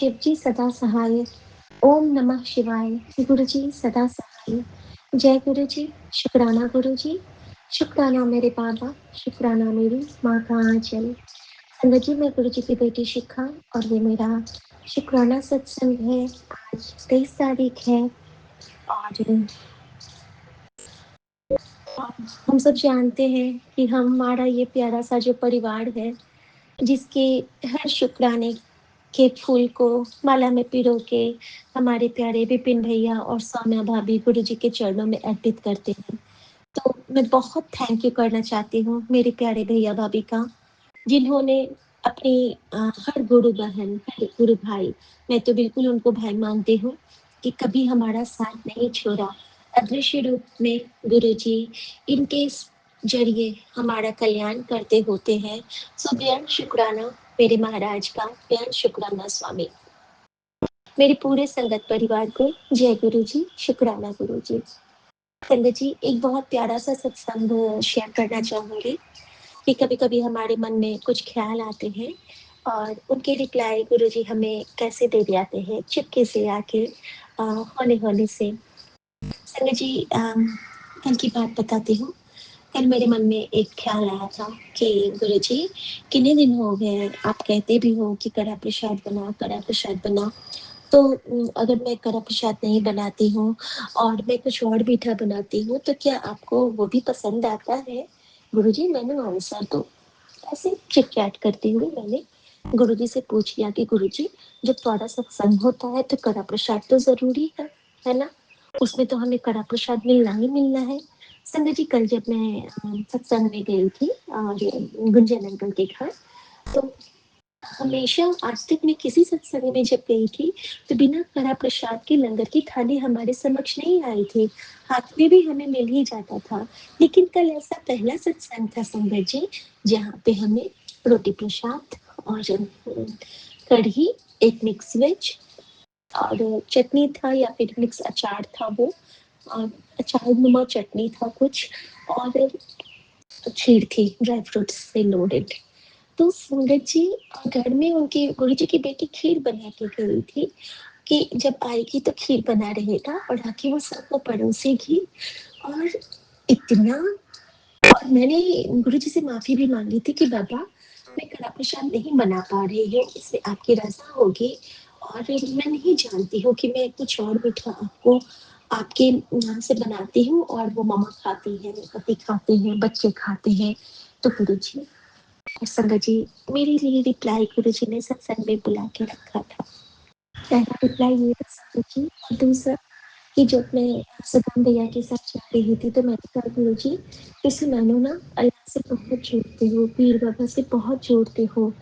शिव जी सदा सहाय। ओम नमः शिवाय। गुरु जी सदा सहाय। जय गुरु जी। शुक्राना गुरु जी। शुक्राना मेरे बाबा। शुक्राना मेरी माँ का आंचल। संगत जी, मैं गुरु जी की बेटी शिखा और ये मेरा शुक्राना सत्संग है। आज 23 तारीख है और हम सब जानते हैं कि हमारा ये प्यारा सा जो परिवार है, जिसके हर शुक्राने के फूल को माला में पिरो के हमारे प्यारे विपिन भैया और सौम्या भाभी गुरु जी के चरणों में अर्पित करते हैं। तो मैं बहुत थैंक यू करना चाहती हूँ मेरे प्यारे भैया भाभी का, जिन्होंने अपनी हर गुरु बहन, हर गुरु भाई, मैं तो बिल्कुल उनको भाई मानती हूँ, कि कभी हमारा साथ नहीं छोड़ा। अदृश्य रूप में गुरु जी, इनके जरिए हमारा कल्याण करते होते हैं। सो बेहद शुक्राना मेरे महाराज का, बेहद शुक्राना स्वामी। मेरे पूरे संगत परिवार को जय गुरु जी, शुक्राना गुरु जी। संगत जी, एक बहुत प्यारा सा सत्संग शेयर करना चाहूंगी कि कभी-कभी हमारे मन में कुछ ख्याल आते हैं और उनके रिप्लाई गुरुजी हमें कैसे दे जाते हैं, चुपके से आके, हौले-हौले से। संगत जी, कल की बात बताती हूँ। कल मेरे मन में एक ख्याल आया था कि गुरुजी, कितने दिन हो गए आप कहते भी हो कि कड़ा प्रसाद बना, कड़ा प्रसाद बना। तो अगर मैं कड़ा प्रसाद नहीं बनाती हूँ और मैं कुछ और मीठा बनाती हूँ, तो क्या आपको वो भी पसंद आता है? गुरुजी, मैंने आंसर तो ऐसे चिट-चैट करते हुए मैंने गुरुजी से पूछ लिया कि गुरुजी, जब थोड़ा सत्संग होता है तो कड़ा प्रसाद तो ज़रूरी है ना? उसमें तो हमें कड़ा प्रसाद मिलना ही मिलना है। संगत जी, कल जब मैं सत्संग में गई थी और गुंजन अंकल के घर, तो हमेशा आज तक मैं किसी सत्संग में जब गई थी, तो बिना कड़ा प्रसाद के लंगर की थाली हमारे समक्ष नहीं आई थी। हाथ में भी हमें मिल ही जाता था। लेकिन कल ऐसा पहला सत्संग था संगत जी, जहाँ पे हमें रोटी प्रसाद और कढ़ी, एक मिक्स वेज और चटनी था या फिर मिक्स अचार था वो, और अचार नुमा चटनी था कुछ, और खीर थी ड्राई फ्रूट्स से लोडेड। तो संगत जी, घर में उनके गुरु जी की बेटी खीर बना के गई थी कि जब आएगी तो खीर बना रहेगा और आके वो सबको परोसेगी। और इतना, और मैंने गुरु जी से माफी भी मांगी थी कि बाबा, मैं कड़ा प्रसाद नहीं बना पा रही हूँ, इसमें आपकी रजा होगी। और मैं नहीं जानती हूँ कि मैं कुछ और मीठा आपको आपके नाम से बनाती हूँ और वो मम्मा खाती है, पति खाते हैं, बच्चे खाते हैं। तो गुरु जी, संगत जी, मेरे लिए रिप्लाई गुरु जी ने सत्संग में बुला के रखा था। पहला रिप्लाई ये था संगत जी, और दूसरा कि जब मैं सदम भैया के साथ जा रही थी तो मैंने कहा गुरु जी, जैसे मैंने ना अल्लाह से बहुत जोड़ते हो, पीर बाबा से बहुत जोड़ते हो।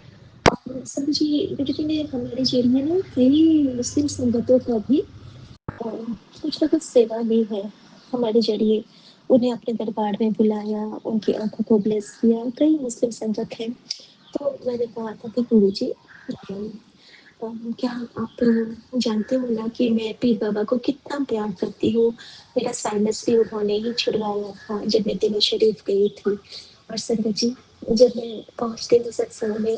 और सब जी, गुरु जी ने हमारे जरिए ना कई मुस्लिम संगतों का भी कुछ ना कुछ सेवा ली है हमारे जरिए। उन्हें अपने दरबार में बुलाया, उनकी आंखों को ब्लेस किया। कई मुस्लिम संगत हैं। तो मैंने कहा था कि गुरु जी, क्या आप जानते हो ना कि मैं पीर बाबा को कितना प्यार करती हूँ। मेरा साइनस भी उन्होंने ही छुड़वाया था जब मैं दिल्ली शरीफ गई थी। और संगत जी, जब मैं पहुँचती हूँ सत्संग में,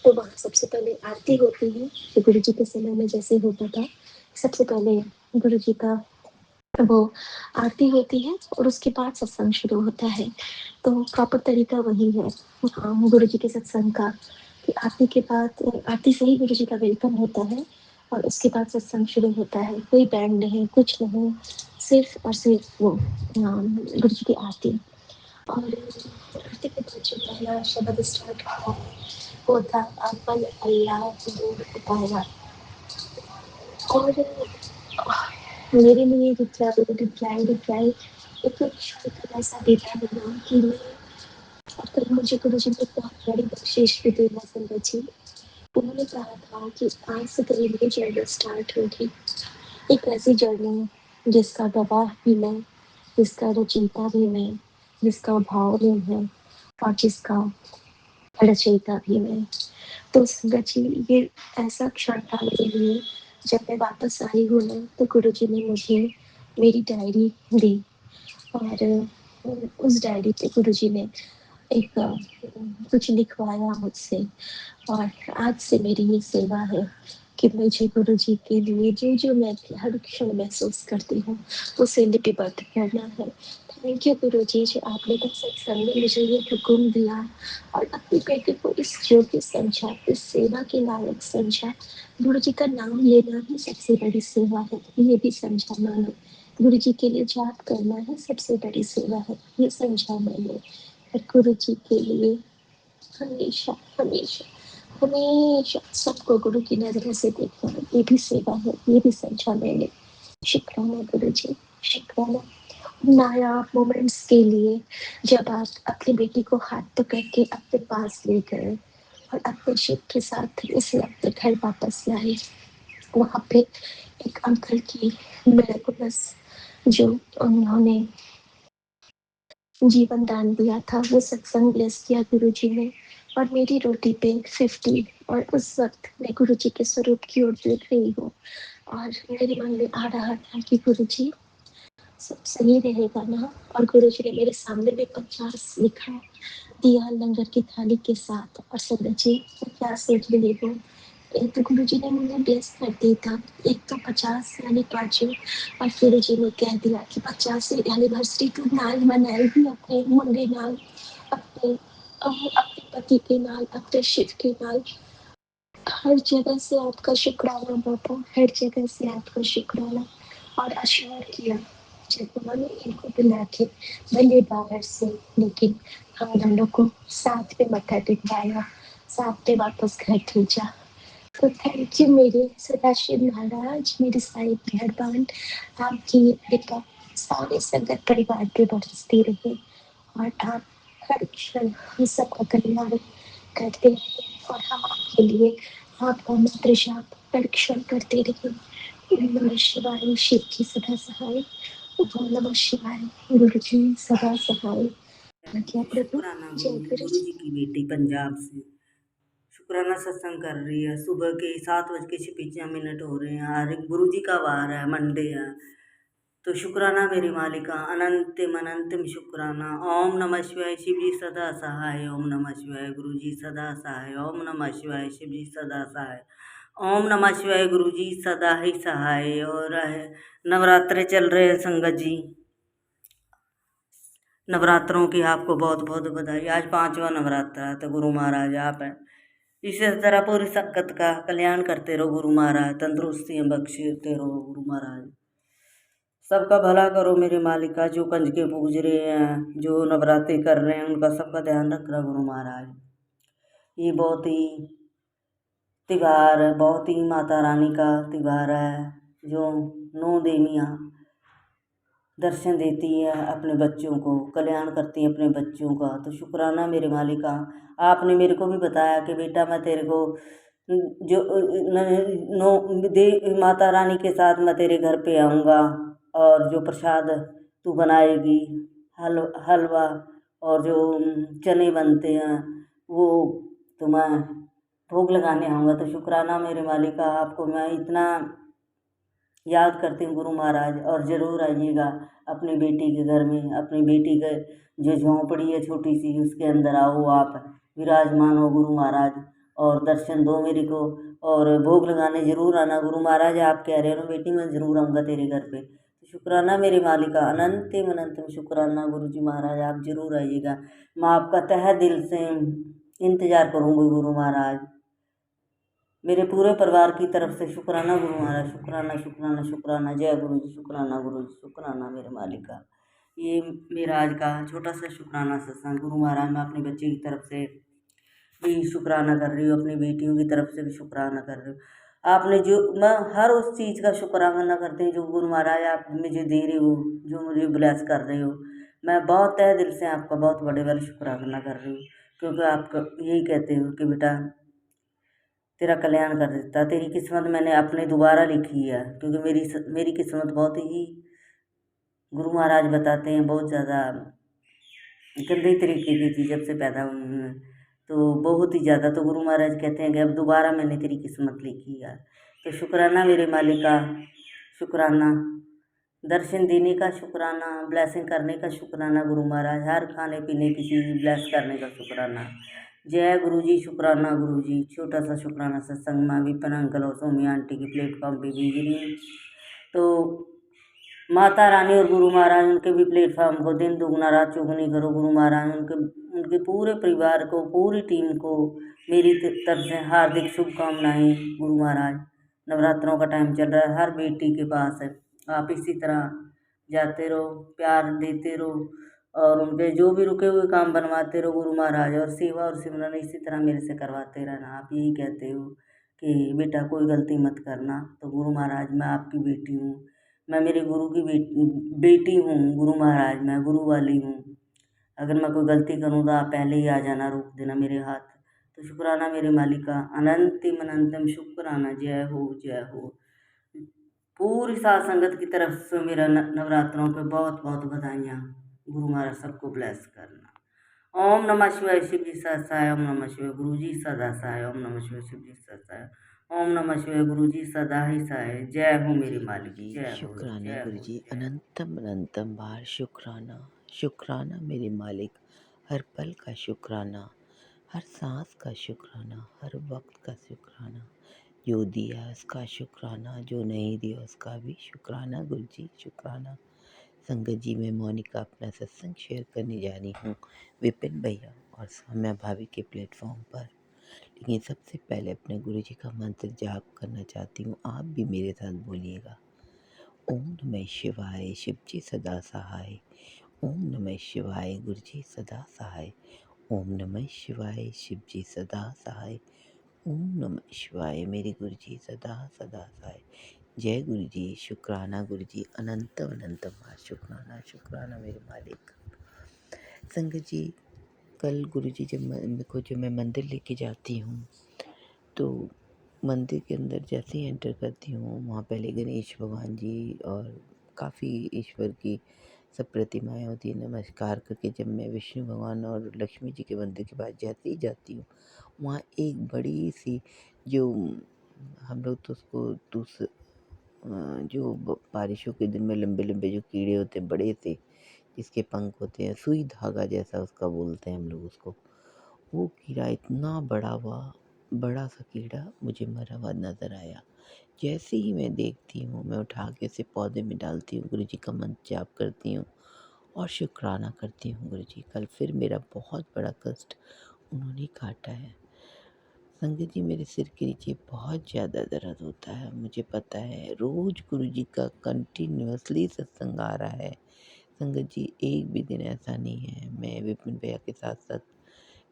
तो वहाँ सबसे पहले आरती होती है, तो गुरु जी के समय में जैसे होता था, सबसे पहले गुरु जी का वो आरती होती है और उसके बाद सत्संग शुरू होता है। तो प्रॉपर तरीका वही है गुरु जी के सत्संग का, कि आरती के बाद, आरती से ही गुरु जी का वेलकम होता है और उसके बाद सत्संग शुरू होता है। कोई बैंड नहीं, कुछ नहीं, सिर्फ और सिर्फ वो गुरु जी की आरती। और आरती के बाद जो पहला शब्द स्टार्ट होता है वो था, अपन अल्लाह दूर पाया। और मेरे लिए रिप्लाई रिप्लाई रिप्लाई एक क्षण का ऐसा बीता हुआ कि मैं, और कल मुझे गुरु जी ने बहुत बड़ी बख्शिश भी दी है संगत जी। उन्होंने कहा था कि आज से तेरी नई जर्नी स्टार्ट होगी, एक ऐसी जर्नी जिसका गवाह भी मैं, जिसका रचयिता भी मैं, जिसका भाव भी मैं और जिसका रचयिता भी मैं। तो संगत जी, ये ऐसा क्षण था मेरे लिए। जब मैं वापस आई हूँ ना, तो गुरु जी ने मुझे मेरी डायरी दी और उस डायरी पे गुरु जी ने एक कुछ लिखवाया मुझसे। और आज से मेरी ये सेवा है कि मुझे गुरुजी के लिए जो मैं हर क्षण महसूस करती हूँ, उसे लिपिबद्ध करना है। थैंक यू गुरुजी, जो आपने बस सत्संग में मुझे ये हुक्म दिया और अपनी बेटी को इस योग्य समझा, इस सेवा के लायक समझा। गुरुजी का नाम लेना ही सबसे बड़ी सेवा है, ये भी समझा मैंने। गुरुजी के लिए जाप करना ही सबसे बड़ी सेवा है, ये समझा मैंने। और गुरुजी के लिए हमेशा हमेशा हमेशा सबको गुरु की नजरों से देखना, ये भी सेवा है, ये भी समझा मैंने। शुक्राना गुरु जी, शुक्राना। नायाब मोमेंट्स के लिए जब आप अपनी बेटी को हाथ पकड़ के अपने पास ले गए और अपने शिप के साथ उसे अपने घर वापस लाए, वहाँ पे एक अंकल की मेरेकुलस जो उन्होंने जीवन दान दिया था, वो सत्संग ब्लेस किया गुरुजी ने, और मेरी रोटी पे 50। और उस वक्त मैं गुरुजी के स्वरूप की ओर देख रही हूँ और मेरे मन में आ रहा था कि गुरुजी सब सही रहेगा ना। और गुरुजी ने मेरे सामने में 50 लिखा दिया लंगर की थाली के साथ। और संगत जी, मैं क्या सोच रही हूँ, एक तो गुरुजी ने मुझे ब्लेस कर दिया था, एक तो 50 यानी काजू, और गुरुजी ने कह दिया कि 50वीं एनिवर्सरी तू नाल मनाएगी अपने मुंडे नाल, अपने अपने पति के नाल, अपने शिव के नाल। हर जगह से आपका शुक्राना बाबा, हर जगह से आपका शुक्राना। और अश्योर किया जब उन्होंने इनको बुला के, भले बाहर से, लेकिन हम दोनों को साथ में मत्था टेकवाया, साथ में वापस घर भेजा। तो थैंक यू मेरे सदाशिव महाराज, मेरे साईं मेहरबान। आपकी कृपा सारे संगत परिवार पे बरसती रहे और आप हर क्षण हम सबका कल्याण करते रहे और हम आपके लिए आपका मंत्र जाप हर क्षण करते रहे। ओम नमः शिवाय, शिव की सदा सहाय। ओम नमः शिवाय, गुरु जी सदा सहाय। क्या प्रभु, शुक्राना जय गुरु गुरु जी। जी की बेटी पंजाब से शुक्राना सत्संग कर रही है। सुबह के 7:56 हो रहे हैं। आज गुरु जी का वार है, मंडे है। तो शुक्राना मेरी मालिका, अनंतिम अनंतिम शुक्राना। ओम नमः शिवाय, शिव जी सदा सहाय। ओम नमः शिवाय, गुरु जी सदा सहाय। ओम नमः शिवाय, शिव जी सदा सहाय। ओम नमः शिवाय, गुरु जी सदा ही सहाय। और नवरात्रे चल रहे हैं संगत जी, नवरात्रों की आपको बहुत बहुत बधाई। आज 5वां नवरात्र है, तो गुरु महाराज आप हैं। इसी तरह पूरी संगत का कल्याण करते रहो गुरु महाराज, तंदुरुस्तियाँ बख्शते रहो गुरु महाराज, सबका भला करो मेरे मालिका। जो कंजके पूज रहे हैं, जो नवरात्रि कर रहे हैं, उनका सबका ध्यान रखना गुरु महाराज। ये बहुत ही त्योहार है, बहुत ही माता रानी का त्योहार है, जो 9 देवियाँ दर्शन देती है अपने बच्चों को, कल्याण करती है अपने बच्चों का। तो शुक्राना मेरे मालिका, आपने मेरे को भी बताया कि बेटा मैं तेरे को जो नो दे माता रानी के साथ मैं तेरे घर पे आऊँगा, और जो प्रसाद तू बनाएगी, हलवा और जो चने बनते हैं, वो तो मैं भोग लगाने आऊँगा। तो शुक्राना मेरे मालिका, आपको मैं इतना याद करती हूँ गुरु महाराज। और ज़रूर आइएगा अपनी बेटी के घर में, अपनी बेटी के जो झोंपड़ी है छोटी सी, उसके अंदर आओ, आप विराजमान हो गुरु महाराज, और दर्शन दो मेरे को। और भोग लगाने ज़रूर आना गुरु महाराज। आप कह रहे हो ना बेटी, मैं ज़रूर आऊँगा तेरे घर पे। तो शुक्राना मेरी मालिका, अनंतिम अनंतिम शुक्राना गुरु जी महाराज, आप ज़रूर आइएगा। मैं आपका तहे दिल से इंतज़ार करूँगी गुरु महाराज। मेरे पूरे परिवार की तरफ से शुक्राना गुरु महाराज, शुक्राना शुक्राना शुक्राना। जय गुरु जी, शुक्राना गुरु जी, शुक्राना मेरे मालिका। ये मेरा आज का छोटा सा शुक्राना सत्संग गुरु महाराज। मैं अपने बच्चे की तरफ से भी शुक्राना कर रही हूँ, अपनी बेटियों की तरफ से भी शुक्राना कर रही हूँ। आपने जो, मैं हर उस चीज़ का शुक्राना करती हूँ जो गुरु महाराज आप मुझे दे रहे हो, जो मुझे ब्लेस कर रहे हो। मैं बहुत तहे दिल से आपका बहुत बड़े बड़े शुक्राना कर रही हूँ, क्योंकि आप यही कहते हो कि बेटा तेरा कल्याण कर देता, तेरी किस्मत मैंने अपने दोबारा लिखी है। क्योंकि मेरी किस्मत बहुत ही, गुरु महाराज बताते हैं, बहुत ज़्यादा गंदे तरीके की थी जब से पैदा हुई हूँ मैं, तो बहुत ही ज़्यादा। तो गुरु महाराज कहते हैं कि अब दोबारा मैंने तेरी किस्मत लिखी है। तो शुक्राना मेरे मालिका, शुक्राना दर्शन देने का, शुक्राना ब्लेसिंग करने का, शुक्राना गुरु महाराज। हर खाने पीने की चीज़ ब्लेस करने का शुक्राना। जय गुरु जी, शुक्राना गुरु जी। छोटा सा शुक्राना सत्संग में विपिन अंकल और सोमी आंटी की प्लेटफॉर्म पे भेज रही हूँ। तो माता रानी और गुरु महाराज उनके भी प्लेटफॉर्म को दिन दुगना रात चौगुनी करो। गुरु महाराज उनके उनके पूरे परिवार को, पूरी टीम को मेरी तरफ से हार्दिक शुभकामनाएं। गुरु महाराज, नवरात्रों का टाइम चल रहा है, हर बेटी के पास है, आप इसी तरह जाते रहो, प्यार देते रहो और उनके जो भी रुके हुए काम बनवाते रहो गुरु महाराज। और सेवा और सिमरन इसी तरह मेरे से करवाते रहना। आप यही कहते हो कि बेटा कोई गलती मत करना, तो गुरु महाराज मैं आपकी बेटी हूँ, मैं मेरे गुरु की बेटी हूँ। गुरु महाराज मैं गुरु वाली हूँ, अगर मैं कोई गलती करूँ तो आप पहले ही आ जाना, रोक देना मेरे हाथ। तो शुक्राना मेरे मालिका, अनंतम अनंतम शुक्राना। जय हो जय हो। पूरी साध संगत की तरफ से मेरा नवरात्रों पे बहुत बहुत बधाइयाँ। गुरु महाराज सबको ब्लेस करना। ओम नमः शिवाय। शिव जी सहाय। ओम नमः शिवाय। गुरु जी सदा सहाय। ओम नमः शिवाय। शिव जी सहाय। ओम नमः शिवाय। गुरु जी सदा ही सहाय। जय हो मेरी मालिक, जी, जय हो शुक्राना जय हो गुरुजी, जय हो। अनंतम अनंतम बार शुक्राना। शुक्राना मेरे मालिक, हर पल का शुक्राना, हर सांस का शुक्राना, हर वक्त का शुक्राना। जो दिया उसका शुक्राना, जो नहीं दिया उसका भी शुक्राना गुरुजी, शुक्राना। संगत जी, मैं मोनिका अपना सत्संग शेयर करने जा रही हूँ विपिन भैया और सौम्या भाभी के प्लेटफॉर्म पर। लेकिन सबसे पहले अपने गुरुजी का मंत्र जाप करना चाहती हूँ, आप भी मेरे साथ बोलिएगा। ओम नमः शिवाय, शिव जी सदा सहाय। ओम नमः शिवाय, गुरु जी सदा सहाय। ओम नमः शिवाय, शिव जी सदा सहाय। ओम नमः शिवाय, मेरे गुरु जी सदा सदा सहाय। जय गुरु जी, शुक्राना गुरु जी, अनंत अनंत बार शुक्राना। शुक्राना मेरे मालिक। संगत जी, कल गुरु जी जब मैं मंदिर लेके जाती हूँ तो मंदिर के अंदर जैसे ही एंटर करती हूँ, वहाँ पहले गणेश भगवान जी और काफ़ी ईश्वर की सब प्रतिमाएँ होती हैं। नमस्कार करके जब मैं विष्णु भगवान और लक्ष्मी जी के मंदिर के पास जैसे ही जाती हूँ, वहाँ एक बड़ी सी जो हम लोग तो उसको जो बारिशों के दिन में लंबे लंबे जो कीड़े होते हैं, बड़े से जिसके पंख होते हैं, सुई धागा जैसा उसका बोलते हैं हम लोग उसको। वो कीड़ा इतना बड़ा सा कीड़ा मुझे मरा हुआ नज़र आया। जैसे ही मैं देखती हूँ, मैं उठा के उसे पौधे में डालती हूँ, गुरु जी का मंत्र जाप करती हूँ और शुक्राना करती हूँ। गुरु जी, कल फिर मेरा बहुत बड़ा कष्ट उन्होंने काटा है। संगत जी, मेरे सिर के नीचे बहुत ज़्यादा दर्द होता है, मुझे पता है। रोज़ गुरु जी का कंटिन्यूअसली सत्संग आ रहा है। संगत जी, एक भी दिन ऐसा नहीं है। मैं विपिन भैया के साथ साथ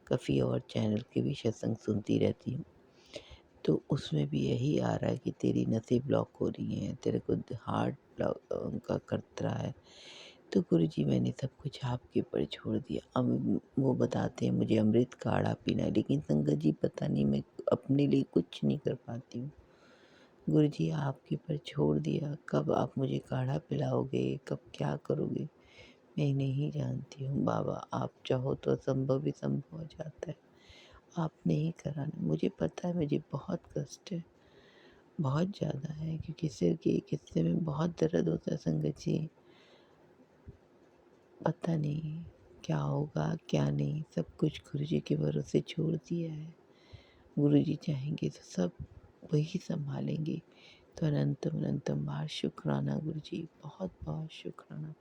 काफ़ी और चैनल के भी सत्संग सुनती रहती हूँ, तो उसमें भी यही आ रहा है कि तेरी नसें ब्लॉक हो रही हैं, तेरे को हार्ट ब्लॉक का खतरा है। तो गुरुजी, मैंने सब कुछ आपके ऊपर छोड़ दिया। अब वो बताते हैं मुझे अमृत काढ़ा पीना है, लेकिन संगत जी पता नहीं मैं अपने लिए कुछ नहीं कर पाती हूँ। गुरुजी, आपके ऊपर छोड़ दिया, कब आप मुझे काढ़ा पिलाओगे, कब क्या करोगे, मैं नहीं जानती हूँ। बाबा, आप चाहो तो असंभव भी संभव हो जाता है। आपने ही कराना। मुझे पता है मुझे बहुत कष्ट है, बहुत ज़्यादा है, क्योंकि सिर के एक हिस्से में बहुत दर्द होता है। संगत जी, पता नहीं क्या होगा क्या नहीं, सब कुछ गुरुजी के भरोसे छोड़ दिया है। गुरुजी चाहेंगे तो सब वही संभालेंगे। तो अनंतम अनंतम बार शुक्राना गुरुजी, बहुत बहुत शुक्राना।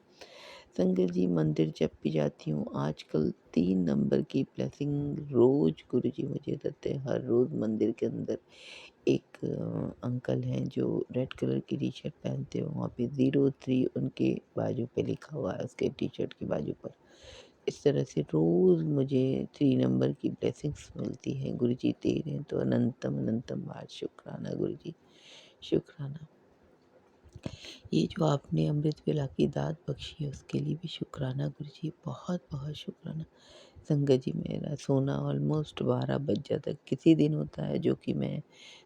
संगत जी, मंदिर जब भी जाती हूँ आजकल 3 नंबर की ब्लेसिंग रोज़ गुरुजी मुझे देते हैं। हर रोज़ मंदिर के अंदर एक अंकल हैं जो रेड कलर की टी शर्ट पहनते हो, वहाँ पे 03 उनके बाजू पे लिखा हुआ है, उसके टी शर्ट के बाजू पर। इस तरह से रोज़ मुझे 3 नंबर की ब्लेसिंग्स मिलती हैं। गुरुजी दे रहे हैं, तो अनंतम अनंतम बार शुक्राना गुरुजी, शुक्राना। ये जो आपने अमृत वेला की दात बख्शी है, उसके लिए भी शुक्राना गुरुजी, बहुत बहुत शुक्राना। संगत जी, मेरा सोना ऑलमोस्ट 12 बज जाता है। किसी दिन होता है जो कि मैं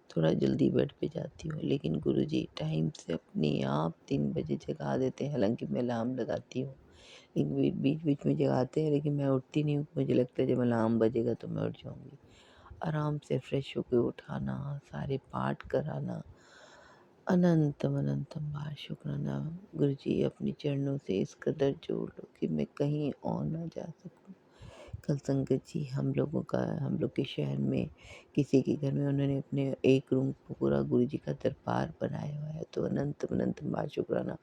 थोड़ा जल्दी बेड पे जाती हूँ, लेकिन गुरुजी टाइम से अपने आप 3 बजे जगा देते हैं। हालांकि मैं अलार्म लगाती हूँ, लेकिन बीच बीच में जगाते हैं, लेकिन मैं उठती नहीं हूँ। मुझे लगता है जब अलार्म बजेगा तो मैं उठ जाऊँगी। आराम से फ्रेश होकर उठाना, सारे पाठ कराना, अनंतम अनंतम बार शुक्राना। गुरुजी, अपने चरणों से इस कदर जोड़ लो कि मैं कहीं और ना जा सकूं, कल संगत जी हम लोग के शहर में किसी के घर में उन्होंने अपने एक रूम को पूरा गुरु जी का दरबार बनाया हुआ है, तो अनंत अनंत बार शुक्राना।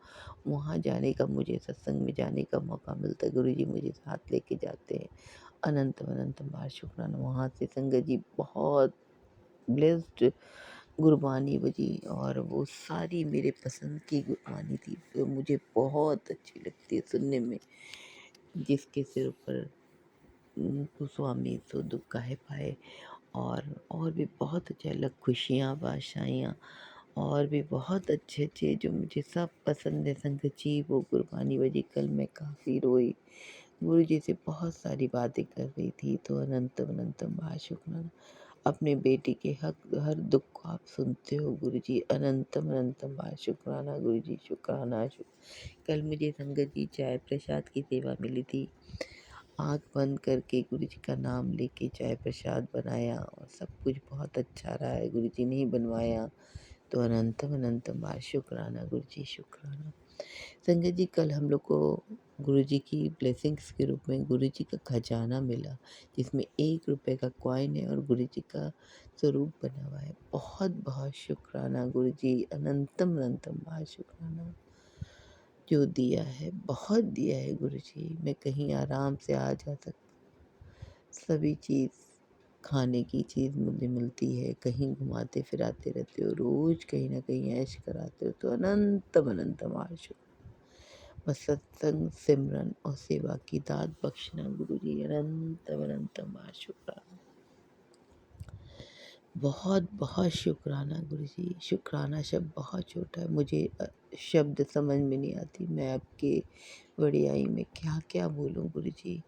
वहाँ जाने का, मुझे सत्संग में जाने का मौका मिलता है, गुरु जी मुझे साथ लेके जाते हैं। अनंत अनंत बार शुक्राना। वहाँ से संगत जी बहुत ब्लेस्ड गुरबानी बजी, और वो सारी मेरे पसंद की गुरबानी थी, तो मुझे बहुत अच्छी लगती है सुनने में। जिसके सिर पर तो स्वामी तो दुख काहे पाए, और भी बहुत अच्छे अलग खुशियाँ बादशाइयाँ, और भी बहुत अच्छे-अच्छे जो मुझे सब पसंद है संगत जी, वो गुरबानी बजी। कल मैं काफ़ी रोई, गुरु जी से बहुत सारी बातें कर रही थी, तो अनंतम अनंतम बा शुक्राना। अपने बेटे के हर दुख को आप सुनते हो गुरु जी, अनंतम अनंतम बा शुक्राना गुरु जी, शुक्राना कल मुझे संगत जी चाय प्रसाद की सेवा मिली थी। आँख बंद करके गुरु जी का नाम लेके चाय प्रसाद बनाया, और सब कुछ बहुत अच्छा रहा है, गुरु जी ने ही बनवाया, तो अनंतम अनंतम बार शुक्राना गुरु जी, शुक्राना। संगत जी कल हम लोग को गुरु जी की ब्लेसिंग्स के रूप में गुरु जी का खजाना मिला, जिसमें 1 रुपए का कॉइन है और गुरु जी का स्वरूप बना हुआ है। बहुत बहुत शुक्राना गुरु जी, अनंतम अनंतम बार शुक्राना। जो दिया है बहुत दिया है गुरु जी, मैं कहीं आराम से आ जा सकती, सभी चीज़ खाने की चीज़ मुझे मिलती है, कहीं घुमाते फिराते रहते हो, रोज़ कहीं न कहीं ऐश कराते हो, तो अनंतम अनंतम आशु। बस सत्संग, सिमरन और सेवा की दात बख्शना गुरु जी, अनंतम अनंतम शुक्राना। बहुत बहुत शुक्राना गुरु जी। शुक्राना शब्द बहुत छोटा है, मुझे शब्द समझ में नहीं आती, मैं आपके वड़ियाई में क्या क्या बोलूँ गुरु जी।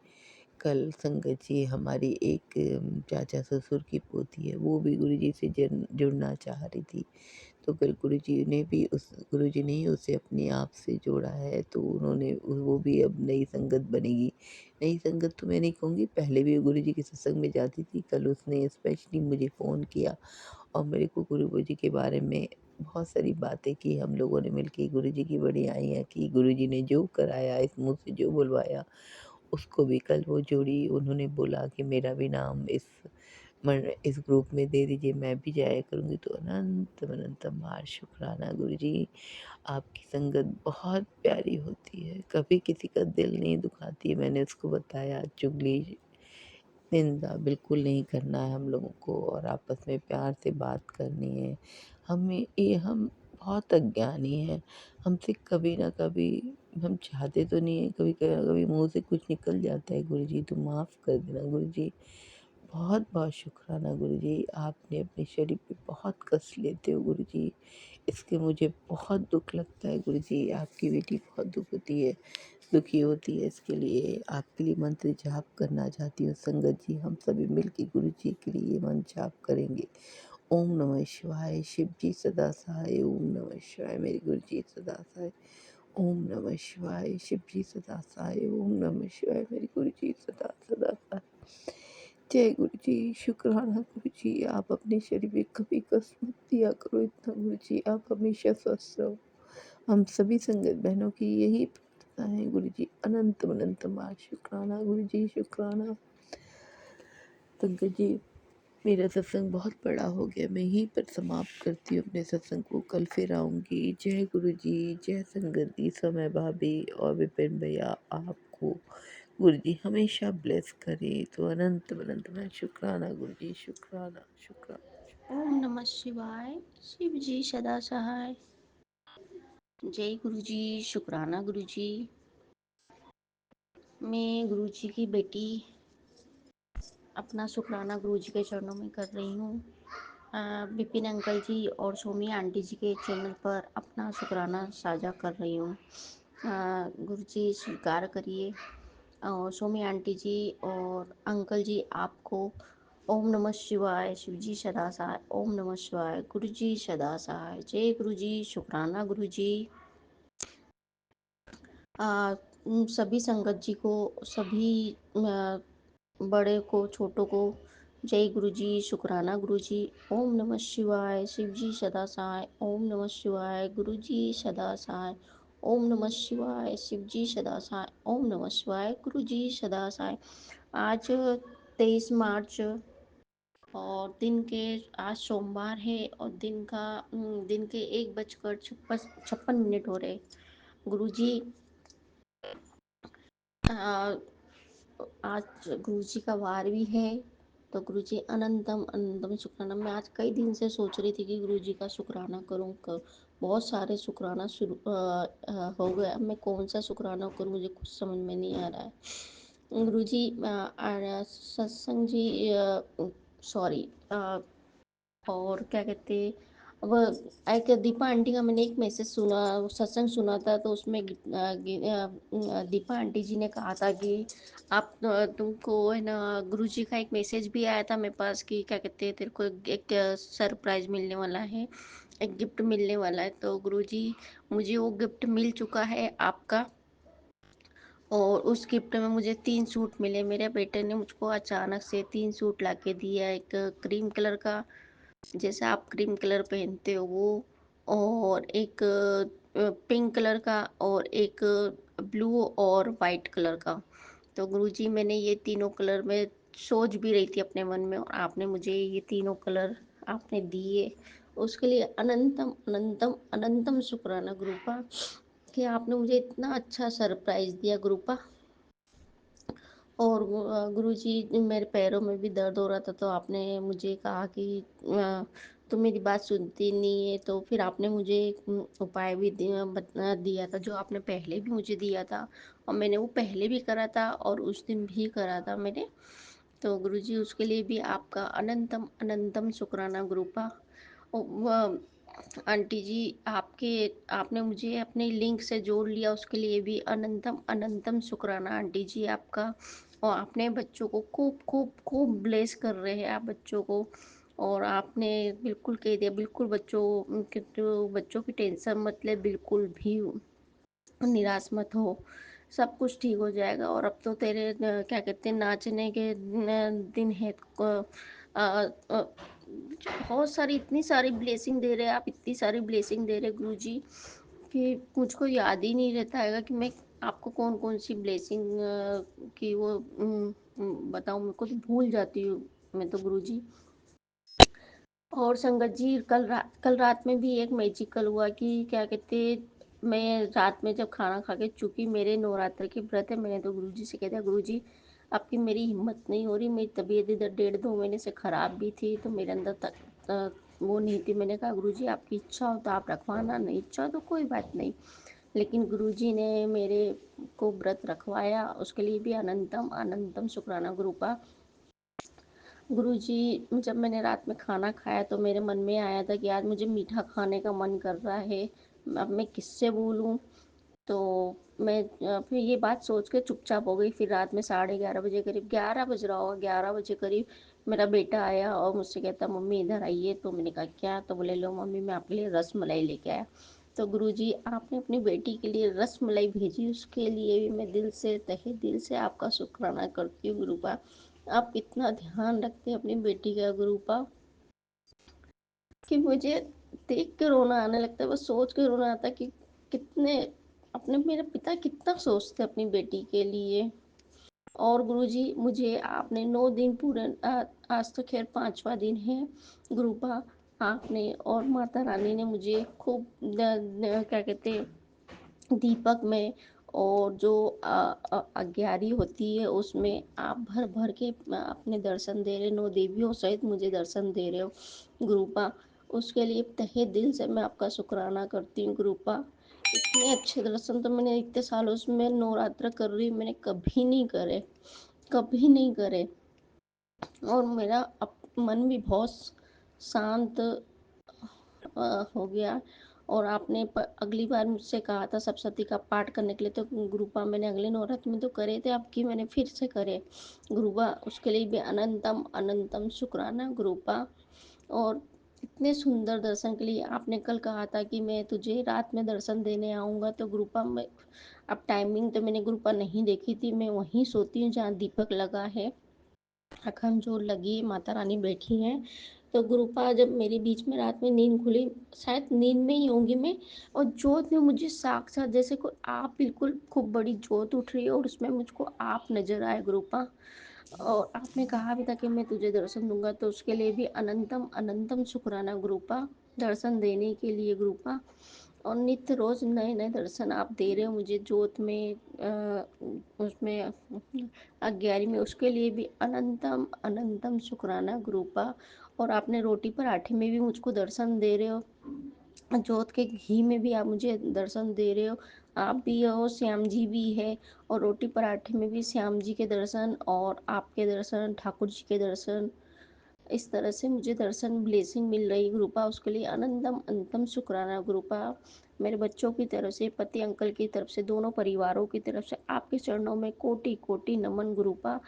कल संगत जी हमारी एक चाचा ससुर की पोती है, वो भी गुरु जी से जुड़ना चाह रही थी, तो कल गुरु जी ने ही उसे अपने आप से जोड़ा है, तो उन्होंने वो भी अब नई संगत बनेगी। नई संगत तो मैं नहीं कहूँगी, पहले भी गुरु जी के सत्संग में जाती थी। कल उसने स्पेशली मुझे फ़ोन किया और मेरे को गुरु जी के बारे में बहुत सारी बातें की। हम लोगों ने मिलके गुरु जी की बड़ाइयाँ की, गुरु जी ने जो कराया, इस मुँह से जो बुलवाया उसको भी कल वो जोड़ी। उन्होंने बोला कि मेरा भी नाम इस ग्रुप में दे दीजिए, मैं भी जाया करूँगी, तो अनंत अनंतम बार शुक्राना गुरु जी। आपकी संगत बहुत प्यारी होती है, कभी किसी का दिल नहीं दुखाती है। मैंने उसको बताया, चुगली निंदा बिल्कुल नहीं करना है हम लोगों को, और आपस में प्यार से बात करनी है। हम बहुत अज्ञानी हैं, हमसे कभी ना कभी, हम चाहते तो नहीं है, कभी कभी मुँह से कुछ निकल जाता है गुरु जी, तो माफ़ कर देना गुरु जी। बहुत बहुत शुक्राना गुरु जी, आपने अपने शरीर पे बहुत कष्ट लेते हो गुरु जी, इसके मुझे बहुत दुःख लगता है गुरु जी। आपकी बेटी बहुत दुखी होती है, इसके लिए आपके लिए मंत्र जाप करना चाहती हूँ। संगत जी हम सभी मिलके गुरु जी के लिए मंत्र जाप करेंगे। ओम नमः शिवाय, शिव जी सदा सहाय, ओम नमः शिवाय, मेरे गुरु जी सदा सहाय। ओम नमः शिवाय, शिव जी सदा सहाय, ओम नमः शिवाय, मेरे गुरु जी सदा सदा सहाय। जय गुरु जी, शुक्राना गुरु जी, आप अपने शरीर में कभी कष्ट मत दिया करो इतना गुरु जी, आप हमेशा स्वस्थ रहो। हम सभी संगत बहनों की यही प्रार्थना है गुरु जी, अनंत अनंत बार शुक्राना गुरु जी, शुक्राना। संगत जी मेरा सत्संग बहुत बड़ा हो गया, मैं यहीं पर समाप्त करती हूँ अपने सत्संग को, कल फिर आऊँगी। जय गुरु जी, जय संगत जी, समय भाभी और विपिन भैया, आपको गुरु जी हमेशा ब्लेस करे, तो अनंत अनंत मैं शुक्राना गुरु जी, शुक्राना शुक्राना। ओम नमः शिवाय, शिव जी सदा सहाय। जय गुरु जी, शुक्राना गुरु जी। मैं गुरु जी की बेटी अपना शुक्राना गुरु जी के चरणों में कर रही हूँ। विपिन अंकल जी और सोमी आंटी जी के चैनल पर अपना शुक्राना साझा कर रही हूँ। गुरु जी स्वीकार करिए। और सोमी आंटी जी और अंकल जी आपको ओम नमः शिवाय, शिव जी सदा सहाय, ओम नमः शिवाय, गुरु जी सदा सहाय। जय गुरु जी, शुक्राना गुरु जी। सभी संगत जी को, सभी बड़े को छोटों को जय गुरु जी, शुक्राना गुरु जी। ओम नमः शिवाय, शिव जी सदा सहाय, ओम नमः शिवाय, गुरु जी सदा सहाय, ओम नमः शिवाय, शिव जी सदा सहाय, ओम नमः शिवाय, गुरु जी सदा सहाय। आज 23 मार्च और दिन के आज सोमवार है और दिन के 1 बजकर 56 मिनट हो रहे। गुरुजी आ, आज गुरुजी का वार भी है, तो गुरुजी अनंतम अनंतम शुक्राना। मैं आज कई दिन से सोच रही थी कि गुरुजी का शुक्राना करूं। बहुत सारे शुक्राना शुरू हो गए। अब मैं कौन सा शुक्राना करूं, मुझे कुछ समझ में नहीं आ रहा है। गुरुजी सत्संग जी, सॉरी, और क्या कहते, वो एक दीपा आंटी का मैंने एक मैसेज सुना, सत्संग सुना था, तो उसमें दीपा आंटी जी ने कहा था कि आप तुमको है ना, गुरुजी का एक मैसेज भी आया था मेरे पास कि क्या कहते हैं, तेरे को एक सरप्राइज मिलने वाला है, एक गिफ्ट मिलने वाला है। तो गुरुजी, मुझे वो गिफ्ट मिल चुका है आपका, और उस गिफ्ट में मुझे 3 सूट मिले। मेरे बेटे ने मुझको अचानक से 3 सूट ला के दिया। एक क्रीम कलर का, जैसा आप क्रीम कलर पहनते हो वो, और एक पिंक कलर का, और एक ब्लू और वाइट कलर का। तो गुरुजी, मैंने ये तीनों कलर में सोच भी रही थी अपने मन में, और आपने मुझे ये तीनों कलर आपने दिए, उसके लिए अनंतम अनंतम अनंतम शुक्राना गुरुपा, कि आपने मुझे इतना अच्छा सरप्राइज दिया गुरुपा। और गुरुजी, मेरे पैरों में भी दर्द हो रहा था, तो आपने मुझे कहा कि तुम मेरी बात सुनती नहीं है, तो फिर आपने मुझे एक उपाय भी दिया था, जो आपने पहले भी मुझे दिया था, और मैंने वो पहले भी करा था और उस दिन भी करा था मैंने। तो गुरुजी, उसके लिए भी आपका अनंतम अनंतम शुक्राना गुरुपा। आंटी जी, आपके आपने मुझे अपने लिंक से जोड़ लिया, उसके लिए भी अनंतम अनंतम शुक्राना आंटी जी आपका। और आपने बच्चों को खूब खूब खूब ब्लेस कर रहे हैं आप बच्चों को। और आपने बिल्कुल कह दिया, बिल्कुल बच्चों की टेंशन मत ले, बिल्कुल भी निराश मत हो, सब कुछ ठीक हो जाएगा। और अब तो तेरे क्या कहते हैं, नाचने के दिन है। बहुत सारी, इतनी सारी ब्लेसिंग दे रहे हैं आप, इतनी सारी ब्लेसिंग दे रहे गुरुजी, कि मुझको याद ही नहीं रहता है कि मैं आपको कौन कौन सी ब्लेसिंग की वो बताऊं। मेरे को तो भूल जाती हूँ मैं तो गुरुजी। और संगत जी, कल रात में भी एक मैजिकल हुआ कि क्या कहते, मैं रात में जब खाना खा के, चूंकि मेरे नवरात्र के व्रत है, मैंने तो गुरुजी से कह दिया, गुरुजी आपकी मेरी हिम्मत नहीं हो रही, मेरी तबीयत इधर 1.5-2 महीने से ख़राब भी थी, तो मेरे अंदर तक वो नहीं थी। मैंने कहा गुरुजी, आपकी इच्छा हो तो आप रखवाना, नहीं इच्छा तो कोई बात नहीं। लेकिन गुरुजी ने मेरे को व्रत रखवाया, उसके लिए भी अनंतम अनंतम शुक्राना गुरुपा। गुरुजी, जब मैंने रात में खाना खाया तो मेरे मन में आया था कि आज मुझे मीठा खाने का मन कर रहा है, अब मैं किससे बोलूं। तो मैं फिर ये बात सोच के चुपचाप हो गई। फिर रात में 11:30 बजे करीब, 11 बज रहा होगा, 11 बजे करीब मेरा बेटा आया और मुझसे कहता, मम्मी इधर आइए। तो मैंने कहा क्या, तो बोले लो मम्मी, मैं आपके लिए रस मलाई लेके आया। तो गुरुजी, आपने अपनी बेटी के लिए रस मलाई भेजी, उसके लिए भी मैं दिल से, तहे दिल से आपका शुक्राना करती हूँ गुरुपा। आप कितना ध्यान रखते हैं अपनी बेटी का गुरुपा, कि मुझे देख के रोना आने लगता है, बस सोच के रोना आता है कि कितने अपने मेरे पिता कितना सोचते अपनी बेटी के लिए। और गुरुजी, मुझे आपने 9 दिन पूरे, आज तो खैर 5वां दिन है गुरुपा, आपने और माता रानी ने मुझे खूब क्या कहते, दीपक में, और जो अग्यारी होती है उसमें आप भर भर के अपने दर्शन दे रहे, 9 देवियों सहित मुझे दर्शन दे रहे हो गुरुपा। उसके लिए तहे दिल से मैं आपका शुक्राना करती हूँ गुरुपा। इतने अच्छे दर्शन तो मैंने इतने सालों से मैं नवरात्र कर रही हूँ, मैंने कभी नहीं करे, कभी नहीं करे। और मेरा मन भी बहुत शांत हो गया। और आपने अगली बार मुझसे कहा था सप्तशती का पाठ करने के लिए, तो गुरुपा मैंने अगले नवरात्र में तो करे थे, आपकी मैंने फिर से करे गुरुपा, उसके लिए भी अनंतम अनंतम शुक्राना गुरुपा। और इतने सुंदर दर्शन के लिए आपने कल कहा था कि मैं तुझे रात में दर्शन देने आऊँगा, तो गुरुपा मैं, अब टाइमिंग तो मैंने गुरुपा नहीं देखी थी, मैं वहीं सोती हूँ जहाँ दीपक लगा है, अखंड जोत लगी है, माता रानी बैठी हैं। तो गुरुपा, जब मेरी बीच में रात में नींद खुली, शायद नींद में ही होंगी मैं, और जोत में मुझे साक्षात जैसे कोई आप, बिल्कुल खूब बड़ी जोत उठ रही है और उसमें मुझको आप नजर आए गुरुपा। और आपने कहा भी था कि मैं तुझे दर्शन दूंगा, तो उसके लिए भी अनंतम अनंतम शुक्राना गुरुपा, दर्शन देने के लिए गुरुपा। और नित्य रोज नए नए दर्शन आप दे रहे हो मुझे जोत में, उसमें 11 में, उसके लिए भी अनंतम अनंतम शुक्राना गुरुपा। और आपने रोटी पराठे में भी मुझको दर्शन दे रहे हो, जोत के घी में भी आप मुझे दर्शन दे रहे हो। आप भी हो, श्याम जी भी है, और रोटी पराठे में भी श्याम जी के दर्शन और आपके दर्शन, ठाकुर जी के दर्शन, इस तरह से मुझे दर्शन ब्लेसिंग मिल रही गुरुपा। उसके लिए अनंतम अनंतम शुक्राना गुरुपा। मेरे बच्चों की तरफ से, पति अंकल की तरफ से, दोनों परिवारों की तरफ से आपके चरणों में कोटि कोटि नमन गुरुपा।